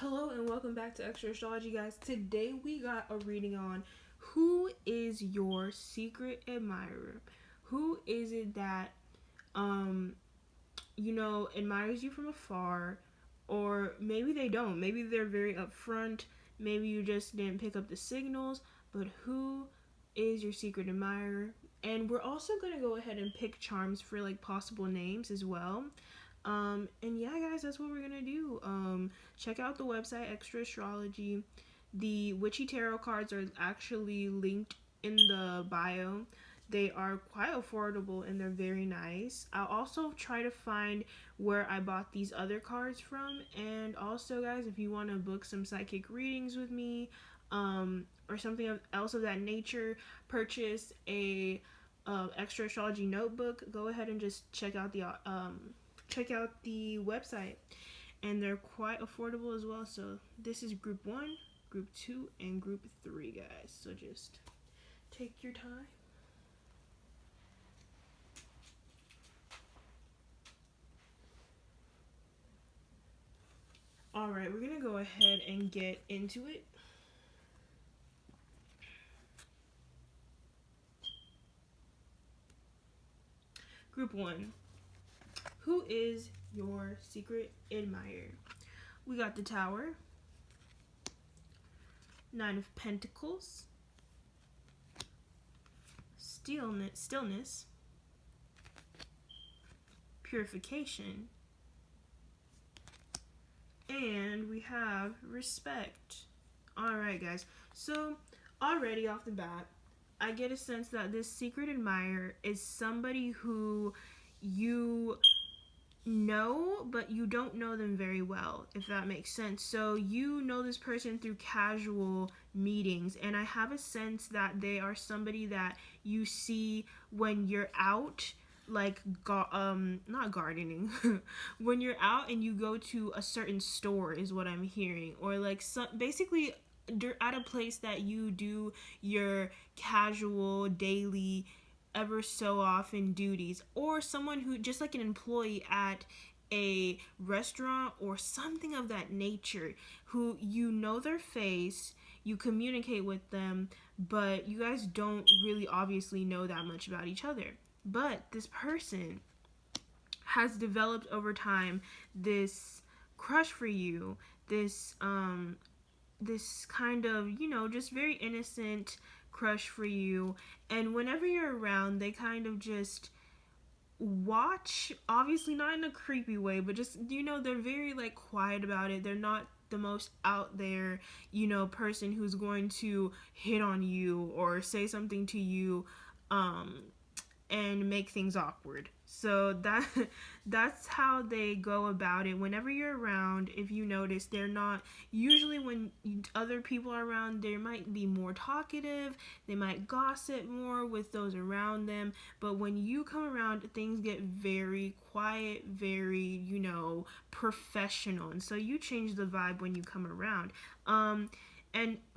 Hello and welcome back to Extra Astrology, guys. Today we got a reading on who is your secret admirer. Who is it that admires you from afar, or maybe they don't. Maybe they're very upfront. Maybe you just didn't pick up the signals. But who is your secret admirer? And we're also gonna go ahead and pick charms for like possible names as well. And yeah, guys, that's what we're gonna do. Check out the website Extra Astrology. The Witchy Tarot cards are actually linked in the bio. They are quite affordable and they're very nice. I'll also try to find where I bought these other cards from. And also, guys, if you want to book some psychic readings with me, or something else of that nature, purchase a Extra Astrology notebook. Go ahead and just check out the website, and they're quite affordable as well. So this is group 1, group 2, and group 3, guys, so just take your time. All right, we're gonna go ahead and get into it. Group 1, who is your secret admirer? We got the Tower, 9 of Pentacles, stillness, purification, and we have respect. Alright, guys, so already off the bat, I get a sense that this secret admirer is somebody who you know, but you don't know them very well, if that makes sense. So you know this person through casual meetings, and I have a sense that they are somebody that you see when you're out, like not gardening when you're out and you go to a certain store is what I'm hearing, or like basically at a place that you do your casual daily ever so often duties, or someone who just like an employee at a restaurant or something of that nature, who you know their face, you communicate with them, but you guys don't really obviously know that much about each other. But this person has developed over time this crush for you, this kind of, just very innocent crush for you. And whenever you're around, they kind of just watch, obviously not in a creepy way, but just, they're very like quiet about it. They're not the most out there, person who's going to hit on you or say something to you and make things awkward. So that's how they go about it. Whenever you're around, if you notice, they're not usually, when other people are around, they might be more talkative, they might gossip more with those around them, but when you come around, things get very quiet, very, professional, and so you change the vibe when you come around. And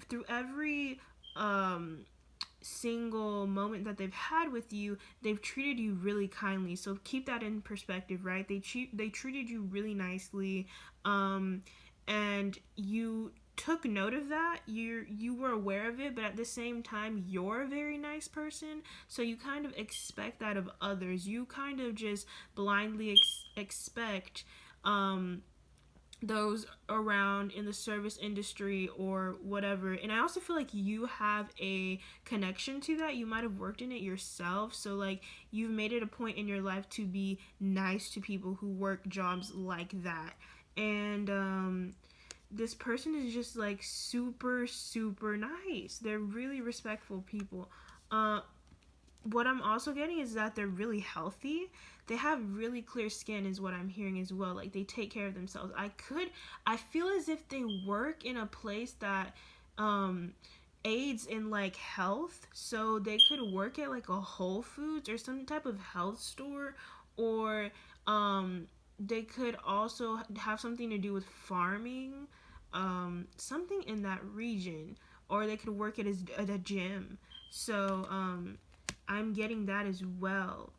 through every single moment that they've had with you, they've treated you really kindly. So keep that in perspective, right? They treated you really nicely, and you took note of that. You were aware of it, but at the same time, you're a very nice person, so you kind of expect that of others. You kind of just blindly expect those around in the service industry or whatever. And I also feel like you have a connection to that. You might have worked in it yourself, so like you've made it a point in your life to be nice to people who work jobs like that. And this person is just like super nice. They're really respectful people. What I'm also getting is that they're really healthy. They have really clear skin is what I'm hearing as well. Like they take care of themselves. I feel as if they work in a place that aids in like health. So they could work at like a Whole Foods or some type of health store, or they could also have something to do with farming, something in that region, or they could work at a gym. So I'm getting that as well.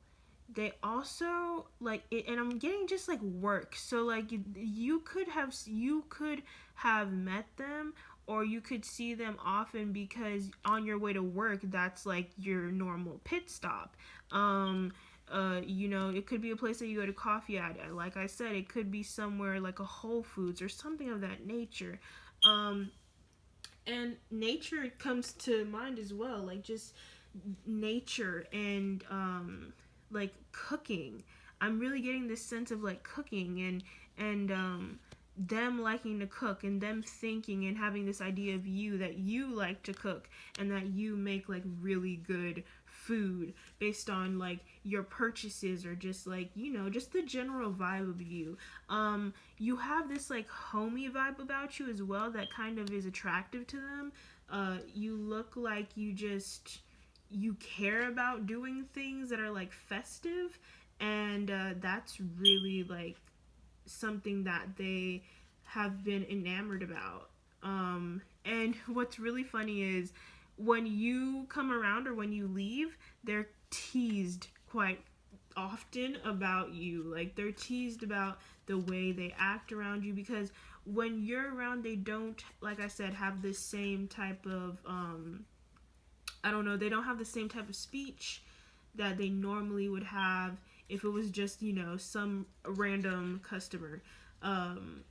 they also like it, and I'm getting just like work. So like you could have met them, or you could see them often because on your way to work, that's like your normal pit stop. It could be a place that you go to coffee at. Like I said, it could be somewhere like a Whole Foods or something of that nature. Um, and nature comes to mind as well, like just nature and like cooking. I'm really getting this sense of like cooking and them liking to cook and them thinking and having this idea of you, that you like to cook and that you make like really good food based on like your purchases, or just like, just the general vibe of you. You have this like homey vibe about you as well that kind of is attractive to them. You look like you care about doing things that are like festive, and that's really like something that they have been enamored about. And what's really funny is when you come around or when you leave, they're teased quite often about you. Like they're teased about the way they act around you, because when you're around, they don't, like I said, have the same type of I don't know, they don't have the same type of speech that they normally would have if it was just, some random customer. Um,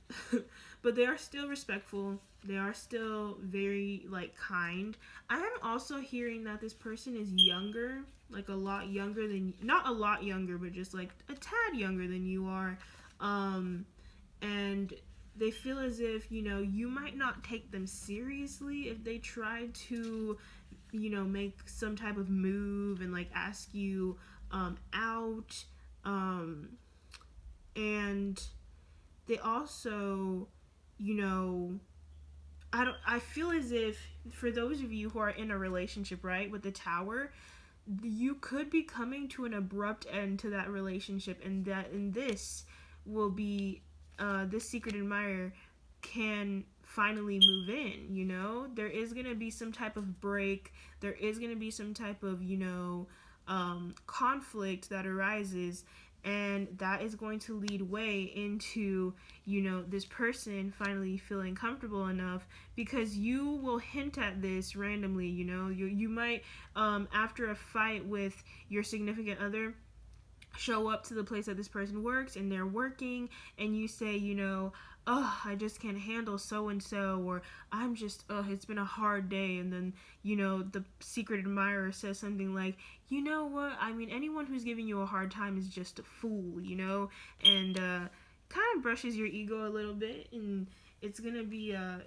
but they are still respectful. They are still very, like, kind. I am also hearing that this person is younger, like a lot younger than, not a lot younger, but just like a tad younger than you are. And they feel as if, you might not take them seriously if they try to make some type of move and like ask you out. And they also, you know, I feel as if for those of you who are in a relationship, right, with the tower, you could be coming to an abrupt end to that relationship, and this will be this secret admirer can finally move in. There is going to be some type of break, there is going to be some type of conflict that arises, and that is going to lead way into this person finally feeling comfortable enough, because you will hint at this randomly. You might after a fight with your significant other, show up to the place that this person works and they're working, and you say, oh, I just can't handle so and so, or I'm just, oh, it's been a hard day. And then, the secret admirer says something like, you know what? I mean, anyone who's giving you a hard time is just a fool, and kind of brushes your ego a little bit. And it's going to be a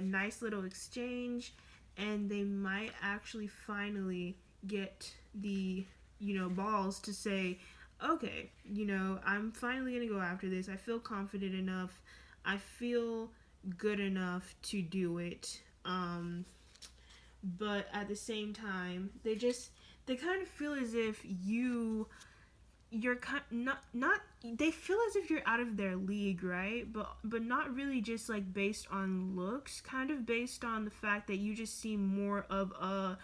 nice little exchange, and they might actually finally get the, balls to say, okay, I'm finally going to go after this. I feel confident enough. I feel good enough to do it. But at the same time, they kind of feel as if you're not they feel as if you're out of their league, right? But not really, just like based on looks, kind of based on the fact that you just seem more of a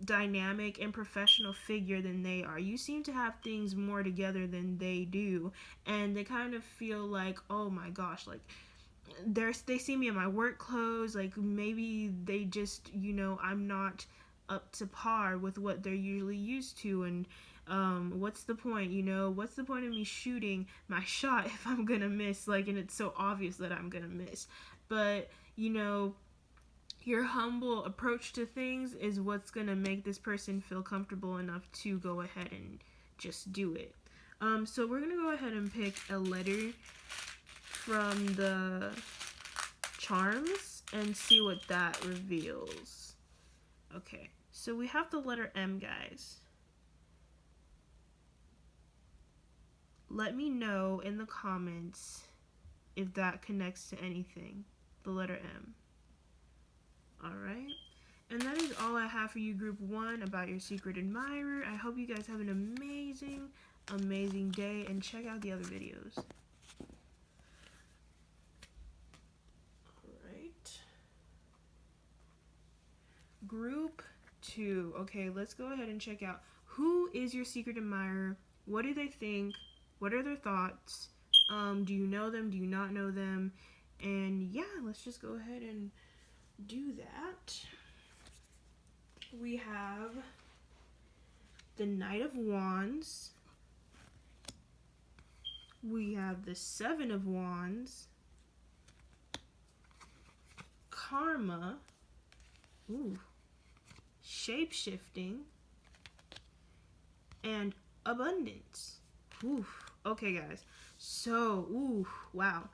dynamic and professional figure than they are. You seem to have things more together than they do, and they kind of feel like, oh my gosh, like they see me in my work clothes, like maybe they just, I'm not up to par with what they're usually used to, and what's the point, what's the point of me shooting my shot if I'm gonna miss, like, and it's so obvious that I'm gonna miss. But your humble approach to things is what's gonna make this person feel comfortable enough to go ahead and just do it. So we're gonna go ahead and pick a letter from the charms and see what that reveals. Okay, so we have the letter M, guys. Let me know in the comments if that connects to anything. The letter M. Alright, and that is all I have for you, group 1, about your secret admirer. I hope you guys have an amazing day, and check out the other videos. Alright. Group 2. Okay, let's go ahead and check out who is your secret admirer, What do they think? What are their thoughts? Do you know them? Do you not know them? And yeah, let's just go ahead and do that. We have the Knight of Wands. We have the Seven of Wands. Karma. Ooh. Shape-shifting. And abundance. Oof. Okay, guys. So, wow.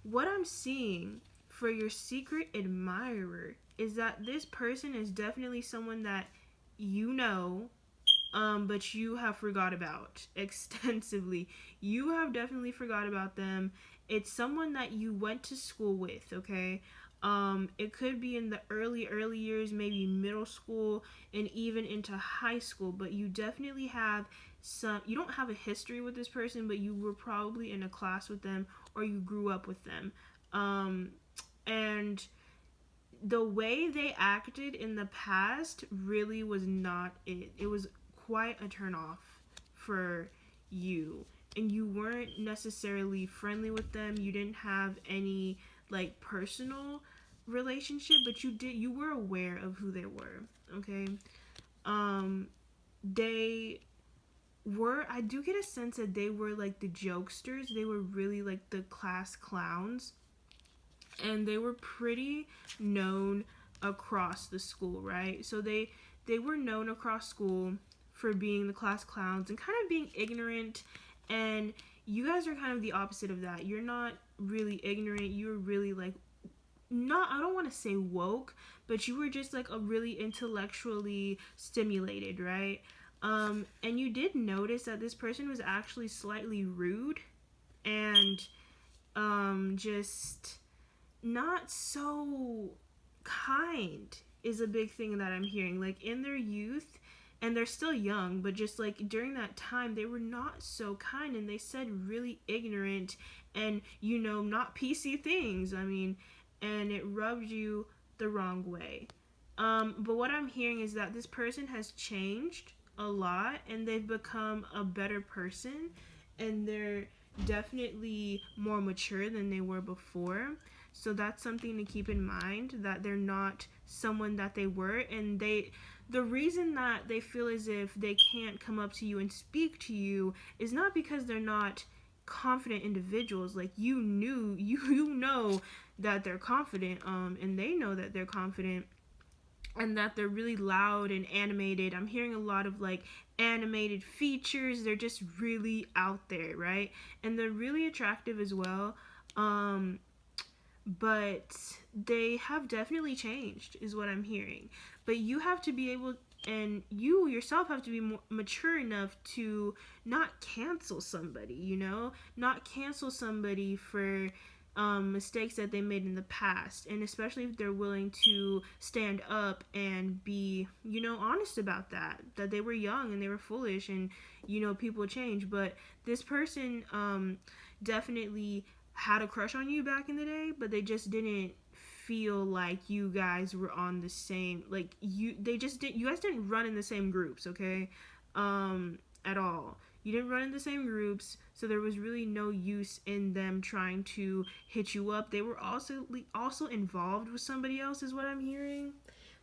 What I'm seeing for your secret admirer is that this person is definitely someone that you know, but you have forgot about extensively. You have definitely forgot about them. It's someone that you went to school with, okay? It could be in the early years, maybe middle school and even into high school, but you definitely have you don't have a history with this person, but you were probably in a class with them or you grew up with them. And the way they acted in the past really was not it. It was quite a turn off for you. And you weren't necessarily friendly with them. You didn't have any like personal relationship, but you were aware of who they were, okay? They were, I do get a sense that they were like the jokesters. They were really like the class clowns. And they were pretty known across the school, right? So they were known across school for being the class clowns and kind of being ignorant. And you guys are kind of the opposite of that. You're not really ignorant. You're really like, not, I don't want to say woke, but you were just like a really intellectually stimulated, right? And you did notice that this person was actually slightly rude and just not so kind is a big thing that I'm hearing. Like in their youth, and they're still young, but just like during that time, they were not so kind and they said really ignorant and, you know, not PC things. I mean, and it rubbed you the wrong way. But what I'm hearing is that this person has changed a lot and they've become a better person and they're definitely more mature than they were before. So that's something to keep in mind, that they're not someone that they were, and the reason that they feel as if they can't come up to you and speak to you is not because they're not confident individuals. Like you know that they're confident, and they know that they're confident and that they're really loud and animated. I'm hearing a lot of like animated features. They're just really out there, right? And they're really attractive as well. But they have definitely changed is what I'm hearing. But you have to be able, and you yourself have to be more mature enough to not cancel somebody, you know? Not cancel somebody for mistakes that they made in the past, and especially if they're willing to stand up and be, you know, honest about that they were young and they were foolish and, you know, people change. But this person definitely had a crush on you back in the day, but they just didn't feel like you guys were on the same, like you guys didn't run in the same groups, okay? At all. You didn't run in the same groups, so there was really no use in them trying to hit you up. They were also involved with somebody else is what I'm hearing.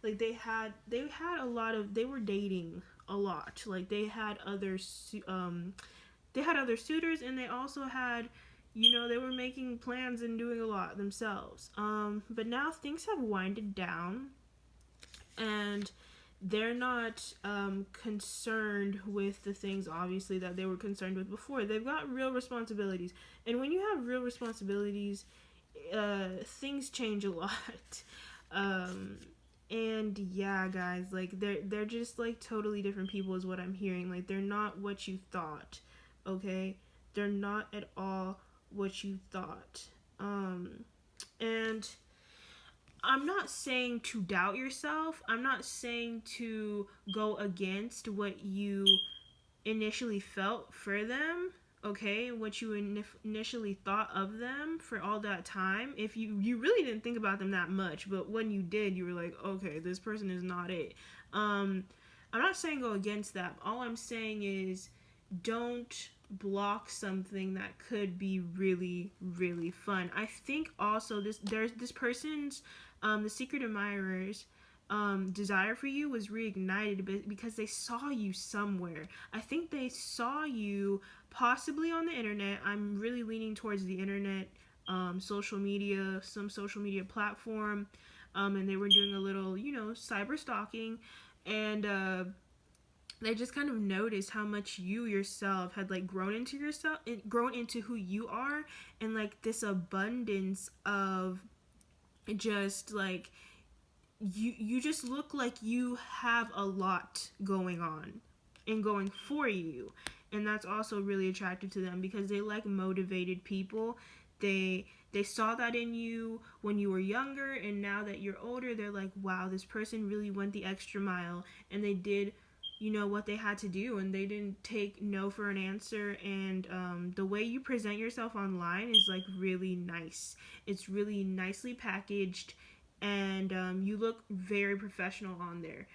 Like they had a lot of, they were dating a lot. Like they had other suitors, and they also had, you know, they were making plans and doing a lot themselves. But now things have winded down, and they're not concerned with the things, obviously, that they were concerned with before. They've got real responsibilities. And when you have real responsibilities, things change a lot. And yeah, guys, like, they're just, like, totally different people is what I'm hearing. Like, they're not what you thought, okay? They're not at all what you thought. And I'm not saying to doubt yourself. I'm not saying to go against what you initially felt for them, okay? What you initially thought of them for all that time. If you really didn't think about them that much, but when you did, you were like, okay, this person is not it. I'm not saying go against that. All I'm saying is don't block something that could be really, really fun. I think also this person's the secret admirers desire for you was reignited because they saw you somewhere. I think they saw you possibly on the internet. I'm really leaning towards the internet, social media, some social media platform, and they were doing a little, cyber stalking, and they just kind of noticed how much you yourself had like grown into who you are, and like this abundance of just like you just look like you have a lot going on and going for you, and that's also really attractive to them because they like motivated people. They saw that in you when you were younger, and now that you're older, they're like, wow, this person really went the extra mile, and they did what they had to do, and they didn't take no for an answer. And the way you present yourself online is like really nice. It's really nicely packaged, and you look very professional on there,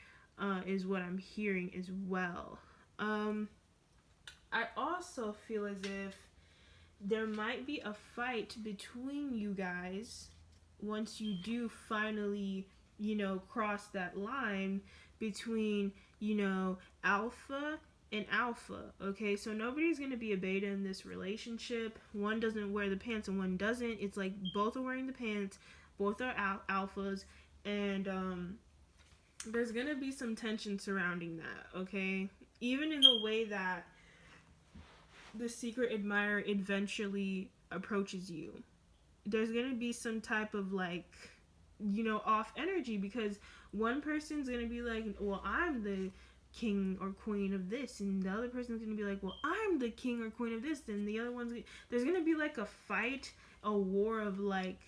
is what I'm hearing as well. I also feel as if there might be a fight between you guys once you do finally, cross that line between, alpha and alpha. Okay, so nobody's gonna be a beta in this relationship. One doesn't wear the pants and one doesn't. It's like both are wearing the pants, both are alphas, and there's gonna be some tension surrounding that. Okay, even in the way that the secret admirer eventually approaches you, there's gonna be some type of like, off energy, because one person's gonna be like, well, I'm the king or queen of this, and the other person's gonna be like, well, I'm the king or queen of this, and the other one's, there's gonna be like a fight, a war of like,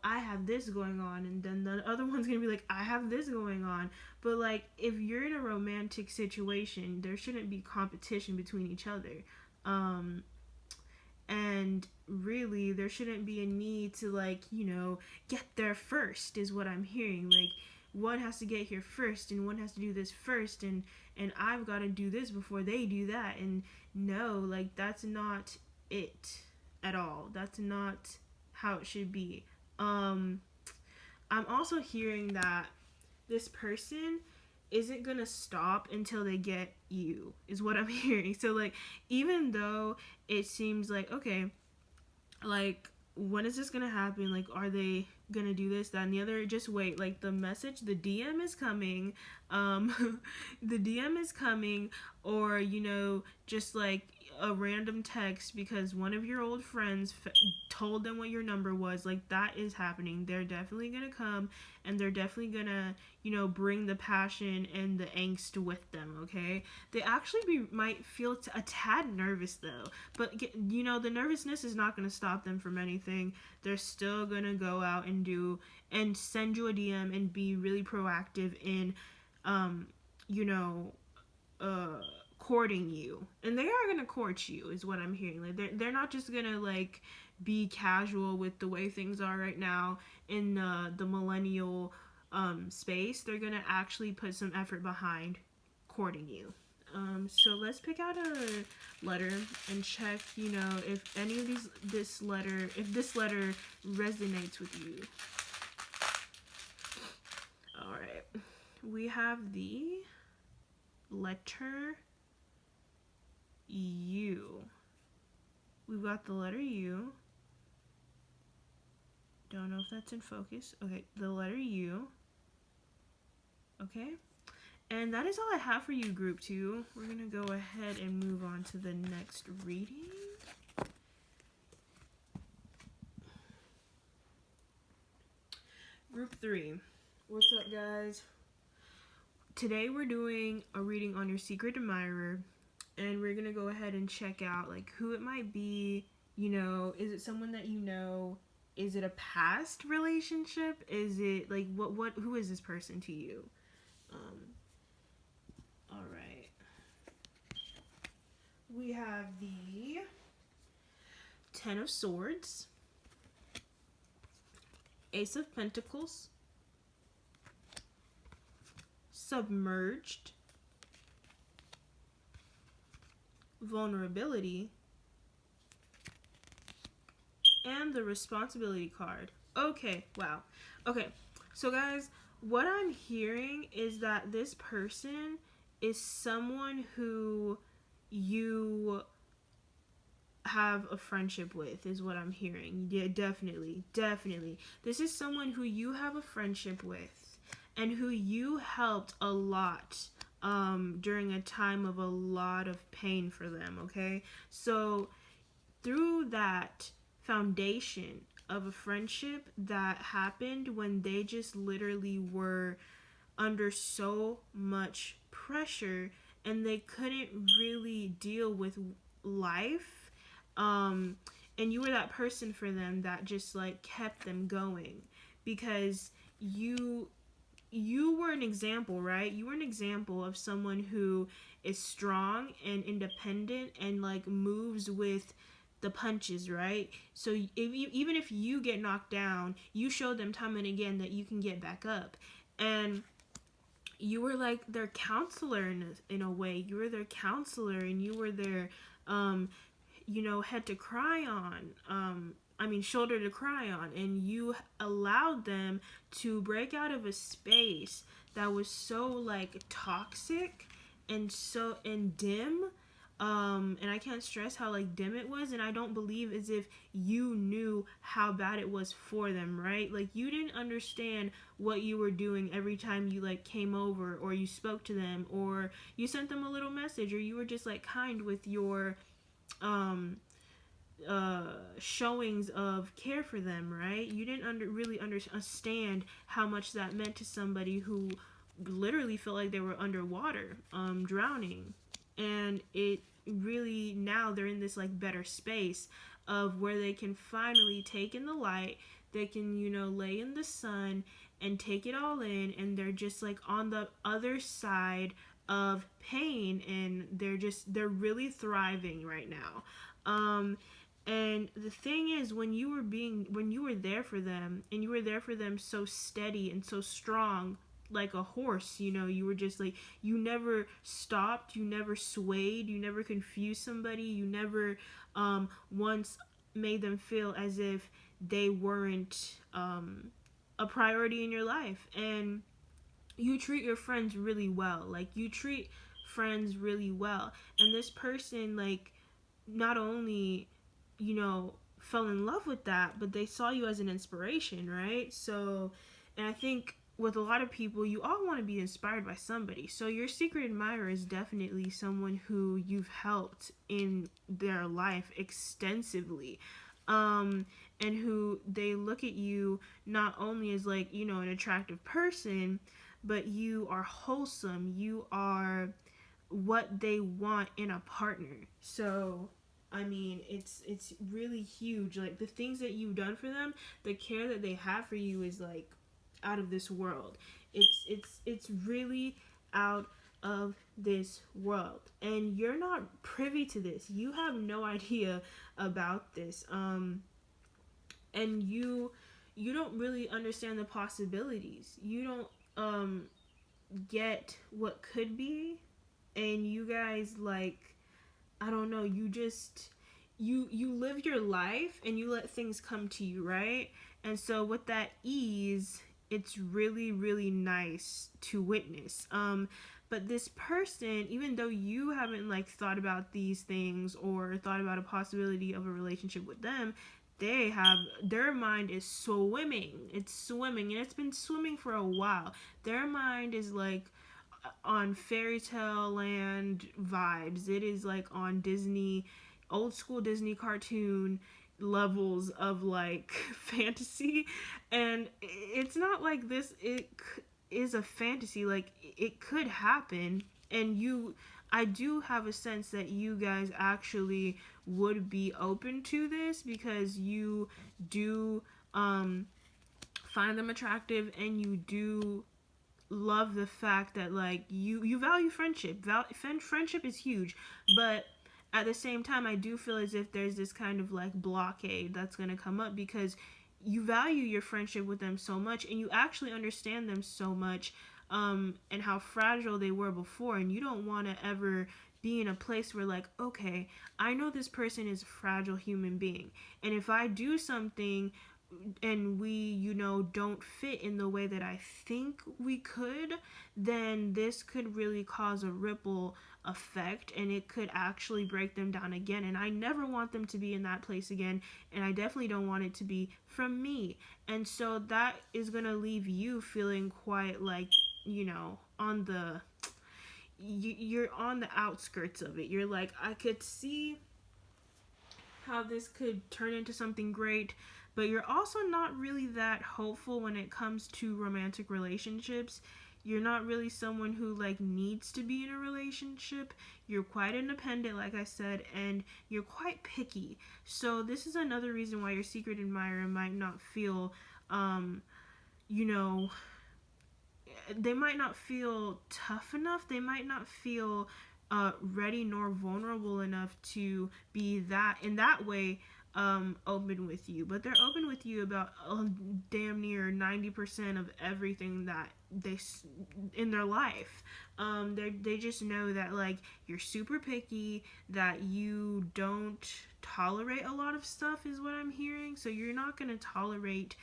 I have this going on, and then the other one's gonna be like, I have this going on. But like, if you're in a romantic situation, there shouldn't be competition between each other. And really, there shouldn't be a need to like, get there first, is what I'm hearing. Like, one has to get here first, and one has to do this first, and I've got to do this before they do that. And no, like, that's not it at all. That's not how it should be. I'm also hearing that this person isn't gonna stop until they get you, is what I'm hearing. So like, even though it seems like, okay, like, when is this gonna happen? Like, are they gonna do this, that, and the other? Just wait. Like, the DM is coming. The DM is coming, or just like a random text because one of your old friends told them what your number was. Like, that is happening. They're definitely gonna come, and they're definitely gonna bring the passion and the angst with them. Okay, they actually might feel a tad nervous though, but the nervousness is not gonna stop them from anything. They're still gonna go out and do and send you a DM and be really proactive in courting you. And they are gonna court you, is what I'm hearing. Like, they're not just gonna like be casual with the way things are right now in the millennial space. They're gonna actually put some effort behind courting you. So let's pick out a letter and check, if any of this letter resonates with you. All right, we have the letter U. We've got the letter U. Don't know if that's in focus. Okay, the letter U. Okay. And that is all I have for you, Group 2. We're going to go ahead and move on to the next reading. Group 3. What's up, guys? Today we're doing a reading on your secret admirer, and we're going to go ahead and check out like who it might be. Is it someone that you know? Is it a past relationship? Is it like who is this person to you? All right. We have the Ten of Swords, Ace of Pentacles, Submerged, vulnerability, and the responsibility card. Okay, wow. Okay, so guys, what I'm hearing is that this person is someone who you have a friendship with, is what I'm hearing. Yeah, definitely, definitely. This is someone who you have a friendship with and who you helped a lot during a time of a lot of pain for them, okay? So through that foundation of a friendship that happened when they just literally were under so much pressure and they couldn't really deal with life, and you were that person for them that just like kept them going because you were an example, right? You were an example of someone who is strong and independent and like moves with the punches, right? So even if you get knocked down, you show them time and again that you can get back up. And you were like their counselor in a way. You were their counselor and you were their head to cry on. Shoulder to cry on, and you allowed them to break out of a space that was so like toxic and dim. And I can't stress how like dim it was, and I don't believe as if you knew how bad it was for them, right? Like you didn't understand what you were doing every time you like came over or you spoke to them or you sent them a little message or you were just like kind with your showings of care for them, right? You didn't really understand how much that meant to somebody who literally felt like they were underwater, drowning. And it really, now they're in this like better space of where they can finally take in the light. They can, lay in the sun and take it all in, and they're just like on the other side of pain, and they're really thriving right now. And the thing is, when you were there for them, and you were there for them so steady and so strong, like a horse, you were just like, you never stopped, you never swayed, you never confused somebody, you never once made them feel as if they weren't a priority in your life. And you treat your friends really well. Like, you treat friends really well. And this person, like, not only fell in love with that, but they saw you as an inspiration, right? So, and I think with a lot of people, you all want to be inspired by somebody. So your secret admirer is definitely someone who you've helped in their life extensively. And who they look at you not only as like, an attractive person, but you are wholesome. You are what they want in a partner. So it's really huge. Like, the things that you've done for them, the care that they have for you is like out of this world. It's really out of this world, and you're not privy to this. You have no idea about this. And you don't really understand the possibilities. You don't get what could be, and you guys, like, I don't know, you just you live your life and you let things come to you, right? And so with that ease, it's really, really nice to witness. But this person, even though you haven't like thought about these things or thought about a possibility of a relationship with them, their mind is swimming. It's swimming, and it's been swimming for a while. Their mind is like on fairy tale land vibes. It is like on Disney, old school Disney cartoon levels of like fantasy. And it's not like this, it is a fantasy. Like, it could happen, and I do have a sense that you guys actually would be open to this, because you do find them attractive, and you do love the fact that like you value friendship. Friendship is huge, but at the same time, I do feel as if there's this kind of like blockade that's going to come up, because you value your friendship with them so much, and you actually understand them so much, and how fragile they were before, and you don't want to ever be in a place where, like, okay, I know this person is a fragile human being, and if I do something and we, you know, don't fit in the way that I think we could, then this could really cause a ripple effect, and it could actually break them down again. And I never want them to be in that place again, and I definitely don't want it to be from me. And so that is going to leave you feeling quite like, you know, you're on the outskirts of it. You're like, I could see how this could turn into something great, but you're also not really that hopeful when it comes to romantic relationships. You're not really someone who, like, needs to be in a relationship. You're quite independent, like I said, and you're quite picky. So this is another reason why your secret admirer might not feel, you know, they might not feel tough enough. They might not feel ready nor vulnerable enough to be that, in that way, open with you. But they're open with you about damn near 90% of everything that they in their life. They just know that, like, you're super picky, that you don't tolerate a lot of stuff, is what I'm hearing. So you're not going to tolerate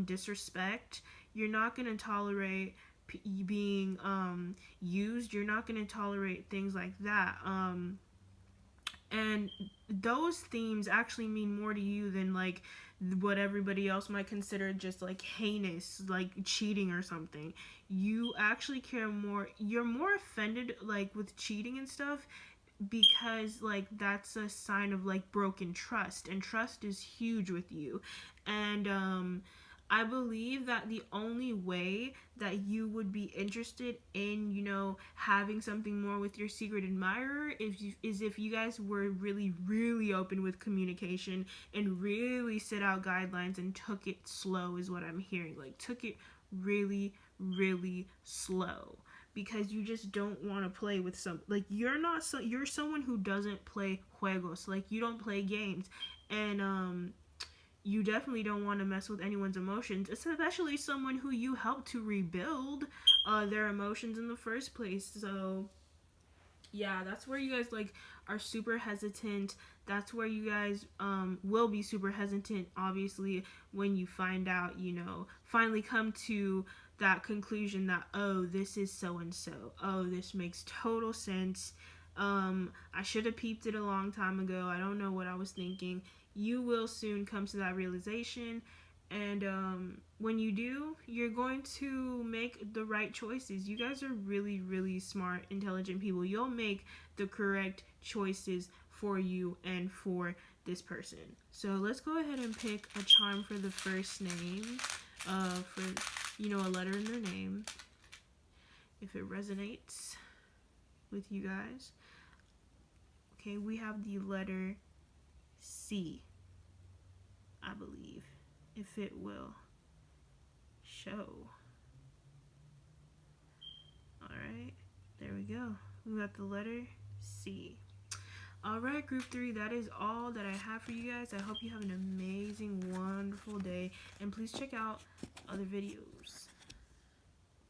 disrespect. You're not going to tolerate being used. You're not going to tolerate things like that. And those themes actually mean more to you than, like, what everybody else might consider just, like, heinous, like cheating or something. You actually care more. You're more offended, like, with cheating and stuff, because, like, that's a sign of, like, broken trust, and trust is huge with you. And I believe that the only way that you would be interested in, you know, having something more with your secret admirer is if you guys were really, really open with communication and really set out guidelines and took it slow, is what I'm hearing. Like, took it really, really slow. Because you just don't want to play with like, you're someone who doesn't play juegos. Like, you don't play games. And you definitely don't want to mess with anyone's emotions, especially someone who you helped to rebuild their emotions in the first place. So yeah, that's where you guys, like, are super hesitant. That's where you guys will be super hesitant, obviously, when you find out, you know, finally come to that conclusion that, oh, this is so and so. Oh, this makes total sense. I should have peeped it a long time ago. I don't know what I was thinking. You will soon come to that realization, and when you do, you're going to make the right choices. You guys are really, really smart, intelligent people. You'll make the correct choices for you and for this person. So let's go ahead and pick a charm for the first name, for, you know, a letter in their name, if it resonates with you guys. Okay, we have the letter C, I believe, if it will show. Alright, there we go. We got the letter C. Alright, group 3, that is all that I have for you guys. I hope you have an amazing, wonderful day, and please check out other videos.